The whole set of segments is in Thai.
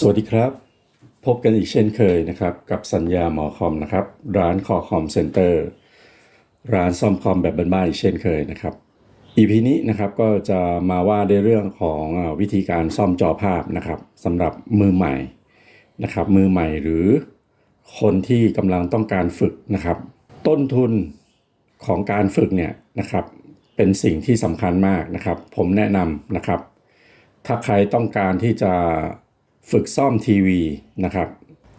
วัสดีครับพบกันอีกเช่นเคยนะครับกับสัญญาหมอคอมนะครับร้านคอคอมเซ็นเตอร์ร้านซ่อมคอมแบบบ้านๆอีกเช่นเคยนะครับ EP นี้นะครับก็จะมาว่าในเรื่องของวิธีการซ่อมจอภาพนะครับสำหรับมือใหม่นะครับมือใหม่หรือคนที่กำลังต้องการฝึกนะครับต้นทุนของการฝึกเนี่ยนะครับเป็นสิ่งที่สำคัญมากนะครับผมแนะนำนะครับถ้าใครต้องการที่จะฝึกซ่อมทีวีนะครับ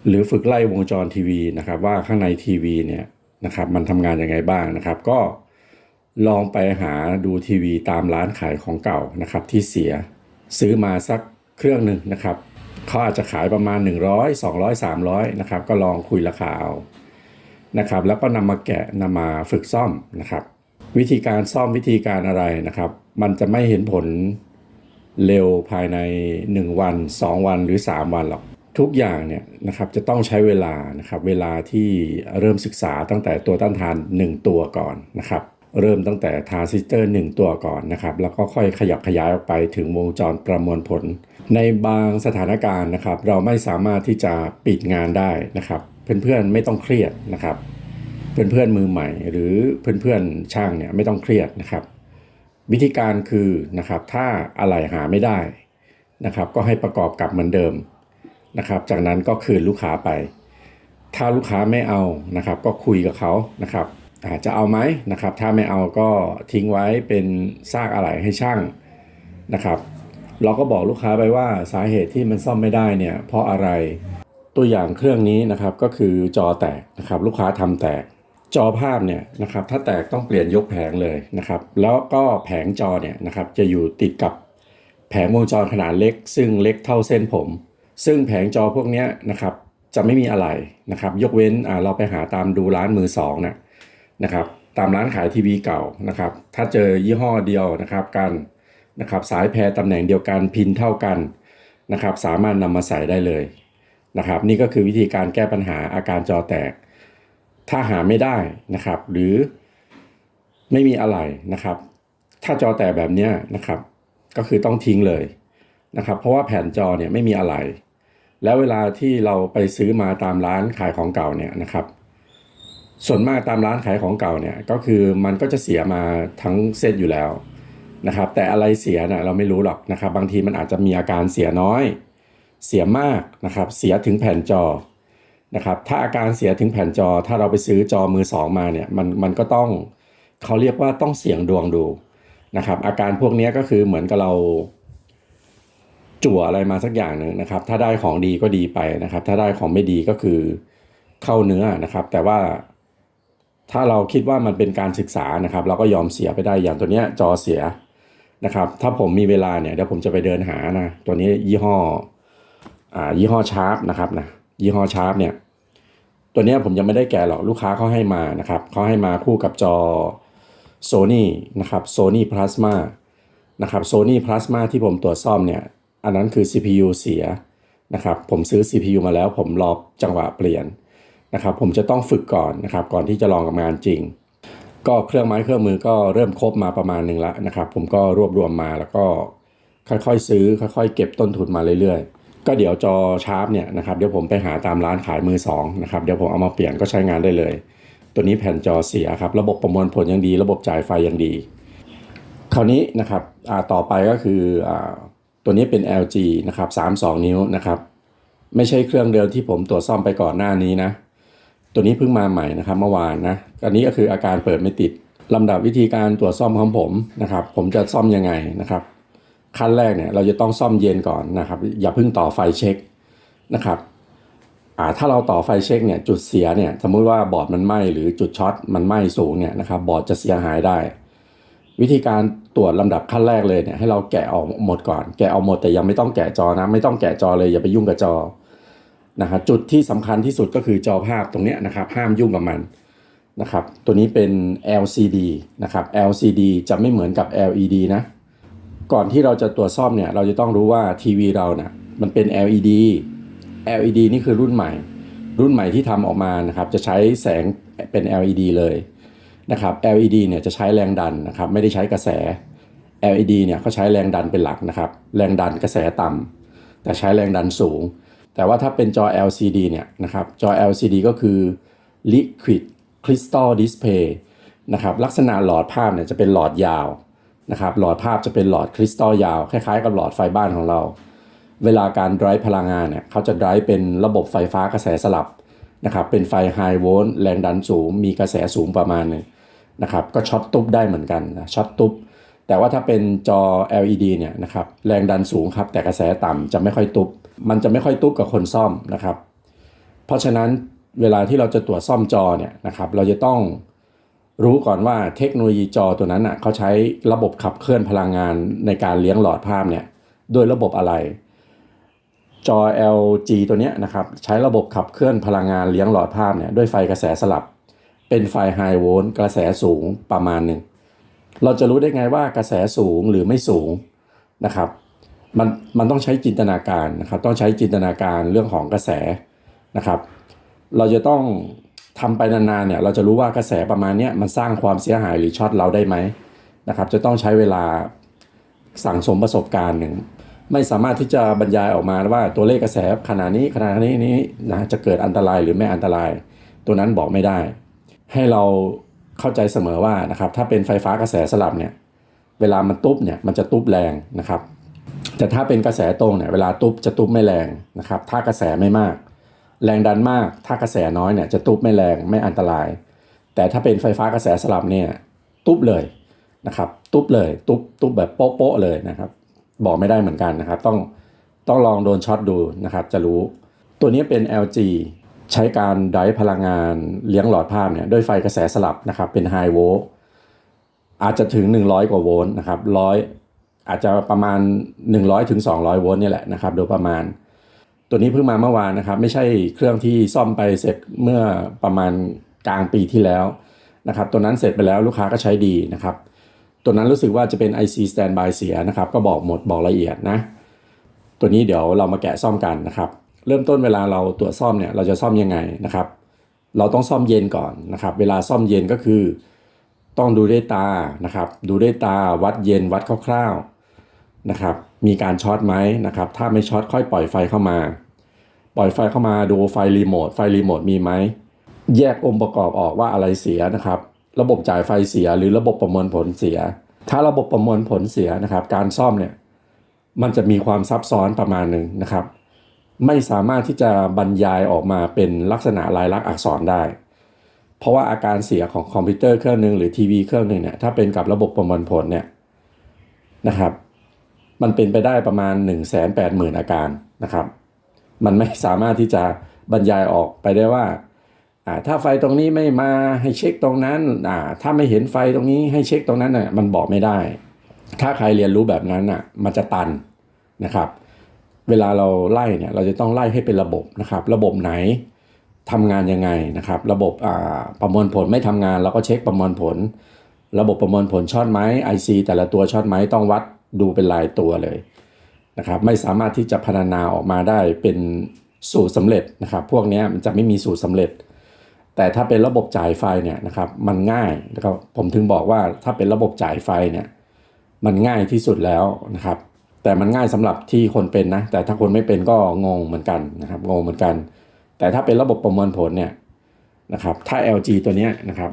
หรือฝึกไล่วงจรทีวีนะครับว่าข้างในทีวีเนี่ยนะครับมันทำงานยังไงบ้างนะครับก็ลองไปหาดูทีวีตามร้านขายของเก่านะครับที่เสียซื้อมาสักเครื่องหนึ่งนะครับเขาอาจจะขายประมาณ100 200 300นะครับก็ลองคุยราคาเอานะครับแล้วก็นำมาแกะนำมาฝึกซ่อมนะครับวิธีการซ่อมวิธีการอะไรนะครับมันจะไม่เห็นผลเร็วภายใน1วัน2วันหรือ3วันหรอกทุกอย่างเนี่ยนะครับจะต้องใช้เวลานะครับเวลาที่เริ่มศึกษาตั้งแต่ตัวต้านทาน1ตัวก่อนนะครับเริ่มตั้งแต่ทรานซิสเตอร์1ตัวก่อนนะครับแล้วก็ค่อยขยับขยายออกไปถึงวงจรประมวลผลในบางสถานการณ์นะครับเราไม่สามารถที่จะปิดงานได้นะครับเพื่อนๆไม่ต้องเครียดนะครับเพื่อนๆมือใหม่หรือเพื่อนๆช่างเนี่ยไม่ต้องเครียดนะครับวิธีการคือนะครับถ้าอะไรหาไม่ได้นะครับก็ให้ประกอบกลับเหมือนเดิมนะครับจากนั้นก็คืนลูกค้าไปถ้าลูกค้าไม่เอานะครับก็คุยกับเขานะครับจะเอาไหมนะครับถ้าไม่เอาก็ทิ้งไว้เป็นซากอะไหล่ให้ช่างนะครับเราก็บอกลูกค้าไปว่าสาเหตุที่มันซ่อมไม่ได้เนี่ยเพราะอะไรตัวอย่างเครื่องนี้นะครับก็คือจอแตกนะครับลูกค้าทำแตกจอภาพเนี่ยนะครับถ้าแตกต้องเปลี่ยนยกแผงเลยนะครับแล้วก็แผงจอเนี่ยนะครับจะอยู่ติดกับแผงวงจรขนาดเล็กซึ่งเล็กเท่าเส้นผมซึ่งแผงจอพวกนี้นะครับจะไม่มีอะไรนะครับยกเว้นเราไปหาตามดูร้านมือสองนะครับตามร้านขายทีวีเก่านะครับถ้าเจอยี่ห้อเดียวนะครับกันนะครับสายแพรตำแหน่งเดียวกันพินเท่ากันนะครับสามารถนำมาใส่ได้เลยนะครับนี่ก็คือวิธีการแก้ปัญหาอาการจอแตกถ้าหาไม่ได้นะครับหรือไม่มีอะไรนะครับถ้าจอแตกแบบนี้นะครับก็คือต้องทิ้งเลยนะครับเพราะว่าแผ่นจอเนี่ยไม่มีอะไรแล้วเวลาที่เราไปซื้อมาตามร้านขายของเก่าเนี่ยนะครับส่วนมากตามร้านขายของเก่าเนี่ยก็คือมันก็จะเสียมาทั้งเซตอยู่แล้วนะครับแต่อะไรเสียนะเราไม่รู้หรอกนะครับบางทีมันอาจจะมีอาการเสียน้อยเสียมากนะครับเสียถึงแผ่นจอนะครับถ้าอาการเสียถึงแผ่นจอถ้าเราไปซื้อจอมือสองมาเนี่ยมันก็ต้องเขาเรียกว่าต้องเสี่ยงดวงดูนะครับอาการพวกนี้ก็คือเหมือนกับเราจั่วอะไรมาสักอย่างหนึ่งนะครับถ้าได้ของดีก็ดีไปนะครับถ้าได้ของไม่ดีก็คือเข้าเนื้อนะครับแต่ว่าถ้าเราคิดว่ามันเป็นการศึกษานะครับเราก็ยอมเสียไปได้อย่างตัวเนี้ยจอเสียนะครับถ้าผมมีเวลาเนี่ยเดี๋ยวผมจะไปเดินหานะตัวนี้ยี่ห้อชาร์ปนะครับนะยี่ห้อชาร์ปเนี่ยตัวนี้ผมยังไม่ได้แกะหรอกลูกค้าเขาให้มานะครับเขาให้มาคู่กับจอ Sony นะครับ Sony Plasma นะครับ Sony Plasma ที่ผมตรวจซ่อมเนี่ยอันนั้นคือ CPU เสียนะครับผมซื้อ CPU มาแล้วผมรอจังหวะเปลี่ยนนะครับผมจะต้องฝึกก่อนนะครับก่อนที่จะลองกับงานจริงก็เครื่องไม้เครื่องมือก็เริ่มครบมาประมาณหนึ่งแล้วนะครับผมก็รวบรวมมาแล้วก็ค่อยๆซื้อค่อยๆเก็บต้นทุนมาเรื่อยๆก็เดี๋ยวจอชาร์ปเนี่ยนะครับเดี๋ยวผมไปหาตามร้านขายมือสองนะครับเดี๋ยวผมเอามาเปลี่ยนก็ใช้งานได้เลยตัวนี้แผ่นจอเสียครับระบบประมวลผลยังดีระบบจ่ายไฟยังดีคราวนี้นะครับต่อไปก็คือตัวนี้เป็น LG นะครับ32 นิ้วนะครับไม่ใช่เครื่องเดิมที่ผมตรวจซ่อมไปก่อนหน้านี้นะตัวนี้เพิ่งมาใหม่นะครับเมื่อวานนะอันนี้ก็คืออาการเปิดไม่ติดลำดับวิธีการตรวจซ่อมของผมนะครับผมจะซ่อมยังไงนะครับขั้นแรกเนี่ยเราจะต้องซ่อมเย็นก่อนนะครับอย่าเพิ่งต่อไฟเช็คนะครับถ้าเราต่อไฟเช็คเนี่ยจุดเสียเนี่ยสมมุติว่าบอร์ดมันไหม้หรือจุดช็อตมันไหม้สูงเนี่ยนะครับบอร์ดจะเสียหายได้วิธีการตรวจลำดับขั้นแรกเลยเนี่ยให้เราแกะออกหมดก่อนแกะออกหมดแต่ยังไม่ต้องแกะจอนะไม่ต้องแกะจอเลยอย่าไปยุ่งกับจอนะครับจุดที่สำคัญที่สุดก็คือจอภาพตรงนี้นะครับห้ามยุ่งกับมันนะครับตัวนี้เป็น LCD นะครับ LCD จะไม่เหมือนกับ LED นะก่อนที่เราจะตรวจซ่อมเนี่ยเราจะต้องรู้ว่าทีวีเรานะมันเป็น LED นี่คือรุ่นใหม่ที่ทำออกมานะครับจะใช้แสงเป็น LED เลยนะครับ LED เนี่ยจะใช้แรงดันนะครับไม่ได้ใช้กระแส LED เนี่ยเขาใช้แรงดันเป็นหลักนะครับแรงดันกระแสต่ แต่ใช้แรงดันสูงแต่ว่าถ้าเป็นจอ LCD เนี่ยนะครับจอ LCD ก็คือ Liquid Crystal Display นะครับลักษณะหลอดภาพเนี่ยจะเป็นหลอดยาวนะครับหลอดภาพจะเป็นหลอดคริสตัลยาวคล้ายๆกับหลอดไฟบ้านของเราเวลาการ drive พลังงานเนี่ยเขาจะ drive เป็นระบบไฟฟ้ากระแสสลับนะครับเป็นไฟ high volt แรงดันสูงมีกระแสสูงประมาณนึงนะครับก็ช็อตตุ๊บได้เหมือนกันนะช็อตตุ๊บแต่ว่าถ้าเป็นจอ LED เนี่ยนะครับแรงดันสูงครับแต่กระแสต่ำจะไม่ค่อยตุ๊บมันจะไม่ค่อยตุ๊บกับคนซ่อมนะครับเพราะฉะนั้นเวลาที่เราจะตรวจซ่อมจอเนี่ยนะครับเราจะต้องรู้ก่อนว่าเทคโนโลยีจอตัวนั้นอ่ะเขาใช้ระบบขับเคลื่อนพลังงานในการเลี้ยงหลอดภาพเนี่ยโดยระบบอะไรจอ LG ตัวนี้นะครับใช้ระบบขับเคลื่อนพลังงานเลี้ยงหลอดภาพเนี่ยด้วยไฟกระแสสลับเป็นไฟ High Volt กระแสสูงประมาณหนึ่งเราจะรู้ได้ไงว่ากระแสสูงหรือไม่สูงนะครับมันต้องใช้จินตนาการนะครับต้องใช้จินตนาการเรื่องของกระแสนะครับเราจะต้องทำไปนานๆเนี่ยเราจะรู้ว่ากระแสประมาณนี้มันสร้างความเสียหายหรือช็อตเราได้ไหมนะครับจะต้องใช้เวลาสั่งสมประสบการณ์หนึ่งไม่สามารถที่จะบรรยายออกมาว่าตัวเลขกระแสขนาดนี้นะจะเกิดอันตรายหรือไม่อันตรายตัวนั้นบอกไม่ได้ให้เราเข้าใจเสมอว่านะครับถ้าเป็นไฟฟ้ากระแสสลับเนี่ยเวลามันตุ๊บเนี่ยมันจะตุ๊บแรงนะครับแต่ถ้าเป็นกระแสตรงเนี่ยเวลาตุ๊บจะตุ๊บไม่แรงนะครับถ้ากระแสไม่มากแรงดันมากถ้ากระแสน้อยเนี่ยจะตุ๊บไม่แรงไม่อันตรายแต่ถ้าเป็นไฟฟ้ากระแสสลับเนี่ยตุ๊บเลยนะครับตุ๊บเลยตุ๊บแบบโป๊ะเลยนะครับบอกไม่ได้เหมือนกันนะครับต้องลองโดนช็อตดูนะครับจะรู้ตัวนี้เป็น LG ใช้การไดรฟ์พลังงานเลี้ยงหลอดภาพเนี่ยด้วยไฟกระแสสลับนะครับเป็น High Volt อาจจะถึง100กว่าโวลต์นะครับอาจจะประมาณ100ถึง200โวลต์นี่แหละนะครับโดยประมาณตัวนี้เพิ่งมาเมื่อวานนะครับไม่ใช่เครื่องที่ซ่อมไปเสร็จเมื่อประมาณกลางปีที่แล้วนะครับตัวนั้นเสร็จไปแล้วลูกค้าก็ใช้ดีนะครับตัวนั้นรู้สึกว่าจะเป็น IC standby เสียนะครับก็บอกหมดบอกละเอียดนะตัวนี้เดี๋ยวเรามาแกะซ่อมกันนะครับเริ่มต้นเวลาเราตรวจซ่อมเนี่ยเราจะซ่อมยังไงนะครับเราต้องซ่อมเย็นก่อนนะครับเวลาซ่อมเย็นก็คือต้องดูด้วยตานะครับดูด้วยตาวัดเย็นวัดคร่าวๆนะครับมีการช็อตไหมนะครับถ้าไม่ช็อตค่อยปล่อยไฟเข้ามาดูไฟรีโมทมีไหมแยกองค์ประกอบออกว่าอะไรเสียนะครับระบบจ่ายไฟเสียหรือระบบประมวลผลเสียถ้าระบบประมวลผลเสียนะครับการซ่อมเนี่ยมันจะมีความซับซ้อนประมาณหนึ่งนะครับไม่สามารถที่จะบรรยายออกมาเป็นลักษณะลายลักษณ์อักษรได้เพราะว่าอาการเสียของคอมพิวเตอร์เครื่องนึงหรือทีวีเครื่องนึงเนี่ยถ้าเป็นกับระบบประมวลผลเนี่ยนะครับมันเป็นไปได้ประมาณ 180,000 อาการนะครับมันไม่สามารถที่จะบรรยายออกไปได้ว่าถ้าไฟตรงนี้ไม่มาให้เช็คตรงนั้นถ้าไม่เห็นไฟตรงนี้ให้เช็คตรงนั้นน่ะมันบอกไม่ได้ถ้าใครเรียนรู้แบบนั้นน่ะมันจะตันนะครับเวลาเราไล่เนี่ยเราจะต้องไล่ให้เป็นระบบนะครับระบบไหนทำงานยังไงนะครับระบบประมวลผลไม่ทำงานเราก็เช็คประมวลผลระบบประมวลผลช็อตไหม IC แต่ละตัวช็อตไหมต้องวัดดูเป็นรายตัวเลยนะครับไม่สามารถที่จะพรรณนาออกมาได้เป็นสูตรสำเร็จนะครับพวกนี้มันจะไม่มีสูตรสำเร็จแต่ถ้าเป็นระบบจ่ายไฟเนี่ยนะครับมันง่ายแล้วก็ผมถึงบอกว่าถ้าเป็นระบบจ่ายไฟเนี่ยมันง่ายที่สุดแล้วนะครับแต่มันง่ายสำหรับที่คนเป็นนะแต่ถ้าคนไม่เป็นก็งงเหมือนกันนะครับงงเหมือนกันแต่ถ้าเป็นระบบประมวลผลเนี่ยนะครับถ้า LG ตัวนี้นะครับ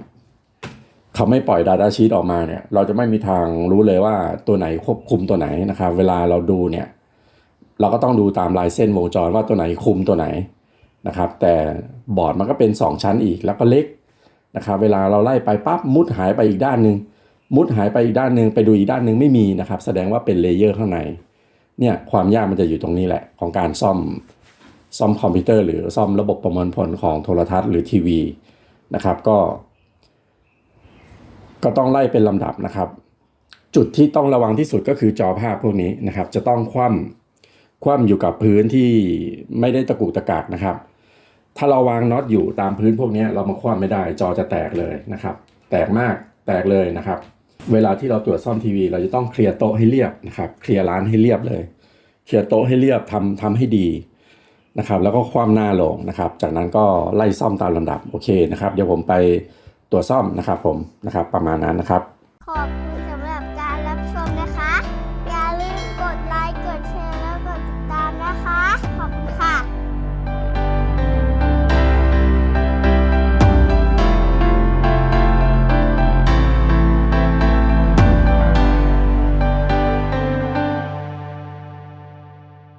เขาไม่ปล่อย Data Sheet ออกมาเนี่ยเราจะไม่มีทางรู้เลยว่าตัวไหนควบคุมตัวไหนนะครับเวลาเราดูเนี่ยเราก็ต้องดูตามลายเส้นวงจรว่าตัวไหนคุมตัวไหนนะครับแต่บอร์ดมันก็เป็น2ชั้นอีกแล้วก็เล็กนะครับเวลาเราไล่ไปปั๊บมุดหายไปอีกด้านนึงไปดูอีกด้านนึงไม่มีนะครับแสดงว่าเป็นเลเยอร์ข้างในเนี่ยความยากมันจะอยู่ตรงนี้แหละของการซ่อมคอมพิวเตอร์หรือซ่อมระบบประมวลผลของโทรทัศน์หรือทีวีนะครับก็ต้องไล่เป็นลำดับนะครับจุดที่ต้องระวังที่สุดก็คือจอภาพพวกนี้นะครับจะต้องคว่ำอยู่กับพื้นที่ไม่ได้ตะกุกตะกักนะครับถ้าเราวางน็อตอยู่ตามพื้นพวกนี้เรามาคว่ำไม่ได้จอจะแตกเลยนะครับแตกมากแตกเลยนะครับเวลาที่เราตรวจซ่อมทีวีเราจะต้องเคลียร์โต๊ะให้เรียบนะครับเคลียร์ร้านให้เรียบเลยเคลียร์โต๊ะให้เรียบทำให้ดีนะครับแล้วก็คว่ำหน้าลงนะครับจากนั้นก็ไล่ซ่อมตามลำดับโอเคนะครับเดี๋ยวผมไปตรวจซ่อมนะครับผมนะครับประมาณนั้นนะครับ